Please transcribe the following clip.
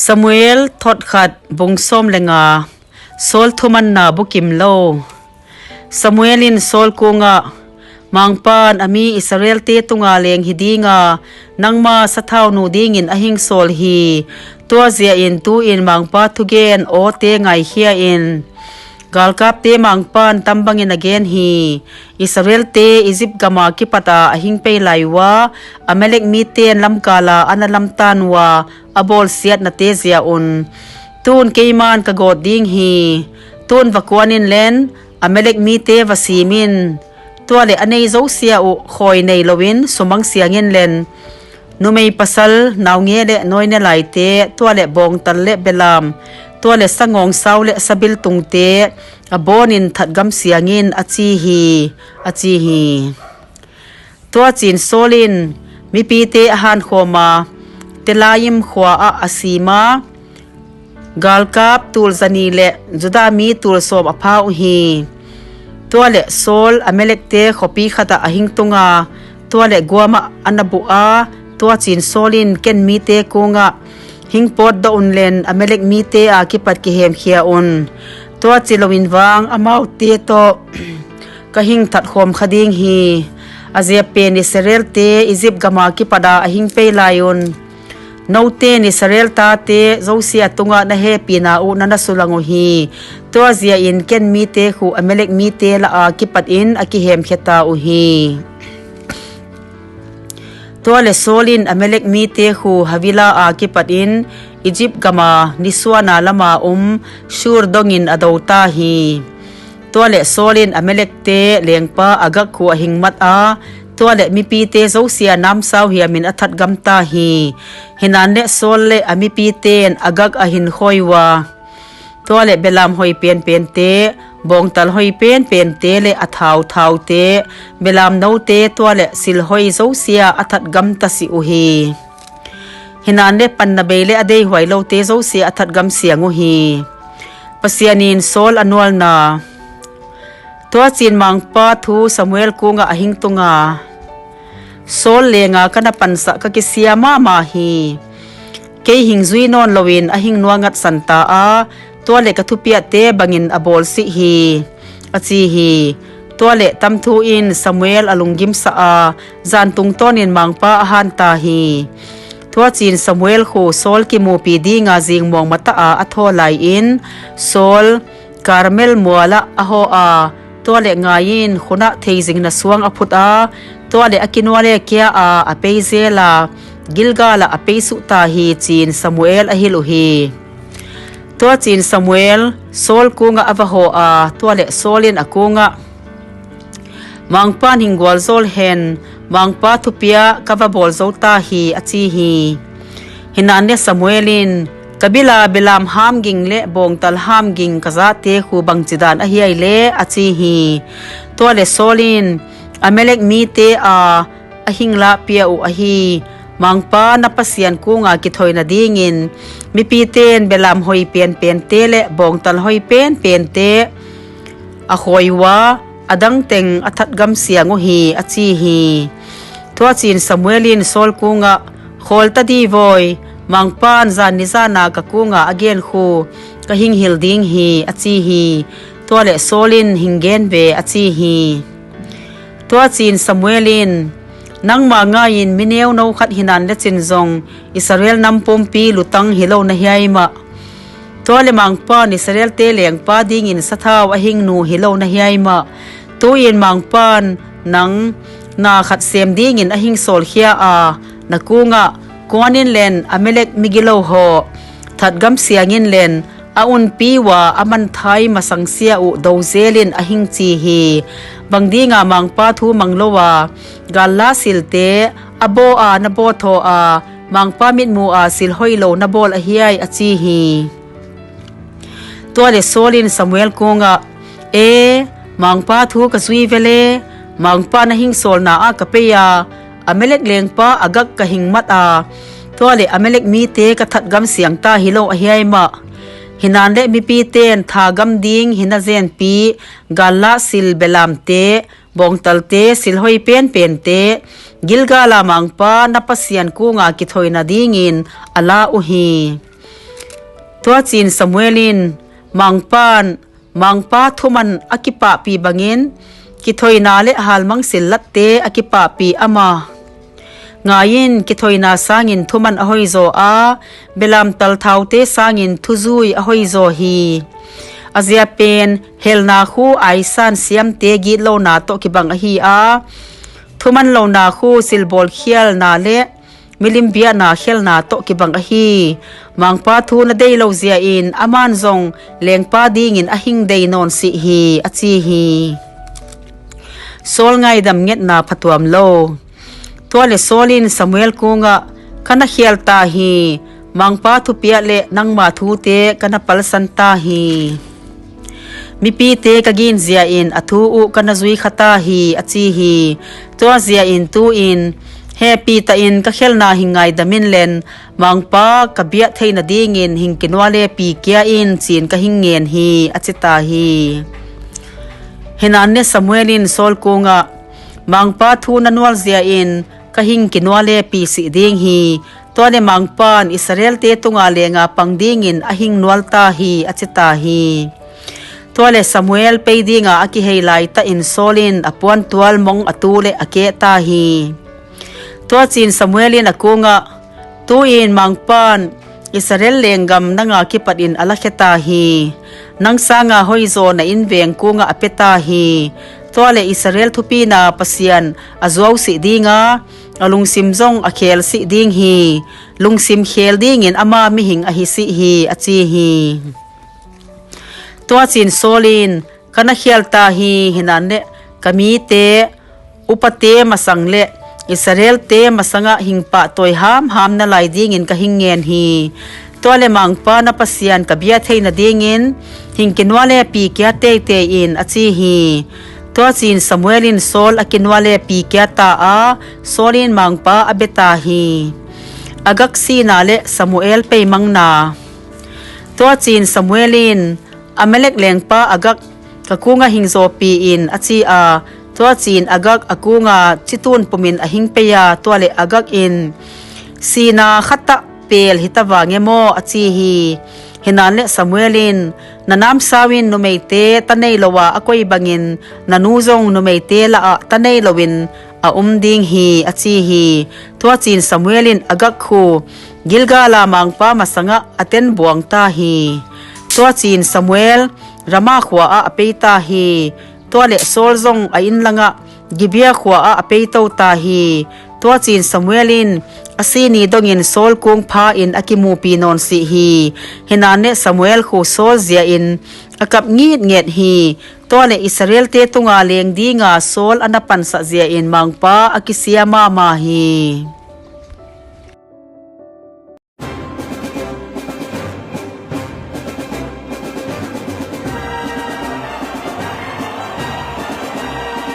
สมูเอลทอดขัดบงส้มเลงาโซลทุมันนาบุกิมโลสมูเอลินโซลกูงะมังปานอามีอิสราเอลเตตุงาเลงฮิดีงานังมาสะเท่านูดิงินอหิงโซลฮีตัวเสียอินตูอินมังปาทุเกนโอเตไงเฮียอินกาลกับเตมังปานตัมบังอินอเกนฮีอิสราเอลเตอียิปต์กามากิปตาอหิงเปไลวะอเมเล็กมีเตนลำกาลาอันลำตานวะอบอลเสียดนาเตเซียอุนตูนเกยมันกะกอดดิ้งฮีตูนวักวานินเลนอเมเล็กมีเตวสีมินตัวเลอันในโจเสียอุคอยในลวินสมังเสียเงินเลนนุไม่ปัสลนาวเงเลน้อยเนลายเตตัวเลบงตันเลเบลามตัวเลสงองเศร้าเลสบิลตุงเตอบอนินถัดกำเสียเงินอจีฮีตัวจีนโซลินมีปีเตอาหารขวมาเตลายิมขวาอาซีมากาลกับตูลซานีเลจุดามีตูลโซบอภาอุฮีตัวเลโซลอเมเล็กเตขอปีขตาอหิงตุงาตัวเลกัวมาอันบุอาตัวจีนโซลินเกนมีเตกุงะหิงปอดดอุนเลนอเมเล็กมีเตอากิปัดกิเฮมเขียอุนตัวจิลวินวางอมาวเตโตกะหิงทัดโคมขดิงฮีอาเซียเปนอิสราเอลเตอียิปต์กามากิปัดาอหิงเปลายุนนเตนอิสราเอลตาเตโจเซียตุงะนะเฮปีนาอุนันสุลังโอฮีตัวเซียอินเกนมีเตคูอเมเล็กมีเตละอากิปัดอินอากิเฮมเขตาโอฮีตัวเลโซลินอเมเล็กมีเตคูฮาวิลาอากิปัดอินอียิปต์กามานิสวานาลมาชูรดงอินอดาวตาฮีตัวเลโซลินอเมเล็กเตเลียงปาอากักคูหิงมัดอาตัวเลมีปีเตโซเซียน้ำสาวเฮียมินอัทัดกัมตาฮีหินันเลโซลเลอมีปีเตนอากักอหินคอยวาตัวเลเบลามหอยเปียนเตบงตัลหอยเปียนเตเลอัทาวเตเบลามนูเตตัวเลสิลหอยโซเซียอัทัดกัมตาสิอุฮีหินันเลปันนาเบเลอเดยหวยโลเตโซเซียอัทัดกัมเสียงอุฮีปัสยานินโซลอนวลนาตัวจีนมังปาทูสมูเอลกูงะอหิงตุงาโซลเลงากันปันสะกะกิเสียมาฮีเกหิงซุยนอนลวินอหิงนัวงัดสันตาอาตัวเลกทุเปียเตบังินอบอลสิฮีอจีฮีตัวเลตัมทูอินสมูเอลอลุงกิมสะอาจานตุงต้นินมังปาอาหันตาฮีตัวจีนสมูเอลคูโซลกิมูปีดีงาจิงมองมัตอาอโทไลอินโซลคาร์เมลมัวละอโฮอาตัวเลงายินขุนะเทจิงนะสวงอพุตอาตัวเลอกินวาเลเกียอาอเปเซลากิลกาลาอเปสุตาฮีจีนสมูเอลอฮิลุฮีตัวจีนสมูเอลโซลกูงะอวะโฮอาตัวเลโซลินอกูงะมังปานหิงกวลโซลเฮนมังปาทุเปียกาวะบอลโซตาฮีอจีฮีหินันเนสมูเอลินกบิลาเบลามฮามกิงเลบงตัลฮามกิงกะซาเตคูบังจิดานอหิไอเลอจีฮีตัวเลโซลินอเมเล็กมีเตอาอหิงลาเปียอุอหีมังปานับเสียนกูงากิถอยนาดีงินมีปีเตนเบลามหอยเปียนเตเลบงตัลหอยเปียนเตอคอยวาอดังเต็งอทัดกำเสียงอุฮีอจีฮีตัวจีนสมูเอลินโซลกูงาโคลตดีวอยมังปานจานนิจานากะกูงาอเกนคูกะหิงฮิลดิงฮีอจีฮีตัวเลโซลินหิงเกนเบอจีฮีตัวจีนสมูเอลินนังมาง่ายินมิเนวโนขัดหินันเลจินซงอิสราเอลนำปมปีลุตังฮิโลนะฮีไอมาตัวเลมังปานอิสราเอลเตเลียงปาดิงินสะท้าวอหิงนูฮิโลนะฮีไอมาตัวยินมังปานนังนาขัดเซมดิงินอหิงโซลเฮียอานักูงะกวนินเลนอเมเล็กมิกิโลโฮทัดกัมเสียงินเลนอาอุนปีวาอามันไทยมาสังเสียอุดาวเซลินอหิงจีฮีบังดีงามังปาทูมังโลวากาลาสิลเตอโบอานโบโทอามังปามิดมูอาสิลหอยโลนโบลอฮีไออจีฮีตัวเลโซลินสมูเอลกูงะมังปาทูกะซุยเวเลมังปานะหิงโซลนาอากะเปียอเมเล็กเลียงปาอากักกะหิงมัดอาตัวเลอเมเล็กมีเตกะทัดกำเสียงตาฮิโลอฮีไอมาหินันเลมีปีเตนทากำดิงหินาเซนปีกาลาสิลเบลามเตบงตัลเตสิลหอยเปียนเตกิลกาลามังปานับเสียนกูงากิถอยนาดิงินอลาอุฮี tua chin Samuelin mangpa thuman akipa pi bangin kithoina le halmang sillatte akipa pi ama ngayin kithoina sangin thuman ahoizo a belam tal thaute sangin thuzui ahoizo hi azia pen helna khu aisan siam te gi lo na to ki bang hi a thuman lo na khu silbol khial na le milimbia na khel na to ki bang hi mangpa thu na dei lo zia in aman zong lengpa ding in ahing dei non si hi achi hi sol ngai dam nget na phatuam lo tuale solin Samuel kunga kana khial ta hi mangpa thu pia le nangma thu te kana palsan ta hi mi pi te kagin zia in athu u kana zui khata hi achi hi to zia in tu in happy ta in ka khelna hingai damin len mangpa ka bia theina ding in hingkinwale pi kya in chin ka hingen hi achita hi hinanne Samuelin sol kunga mangpa thu nanwal zia in ka hingkinwale pi si ding hi tole mangpan Israel te tunga lenga pangding in ahing nwalta hi achita hi tole Samuel peidinga aki heilai ta in solin apuan tual mong atule ake ta hi to chin Samuelin akunga tu in mangpan Israel lengam nanga kipadin alakheta hi nang sanga hoizo na inveng kunga apeta hi tole Israel thupi na pasian azwaw si dinga alungsim zong akhel si ding hi lungsim khel ding in ama mi hing ahi si hi achi hi to chin solin kana khialta hi hinanne kami te upate masangle Israel te masanga hingpa toy ham na lai ding in ka hingen hi tole mangpa na pasian kabia theina ding in hingkinwale pi kya te in achi hi to chin Samuelin sol akinwale pi kya ta a solin mangpa abeta hi agaksi na le Samuel pe mangna to chin Samuelin Amalek lengpa agak kakunga hingzo pi in achi a to chin agak akunga chitun pumin ahing peya tole agak in sina khata pel hitawa ngemo achi hi hinanle Samuelin nanam sawin numeite tanei lowa akoi bangin nanuzong numeite la a tanei lowin a umding hi achi hi to chin Samuelin agak khu Gilgala mangpa masanga aten buang ta hi to chin Samuel rama khwa a apeita hi tole solzong a inlanga gibia khwa a apeito ta hi to chin Samuelin asini dongin sol kung pha in akimu pinon si hi hinane Samuel khu sol zia in akap nget hi tole Israel te tunga leng dinga sol anapan sa zia in mangpa akisiama ma hi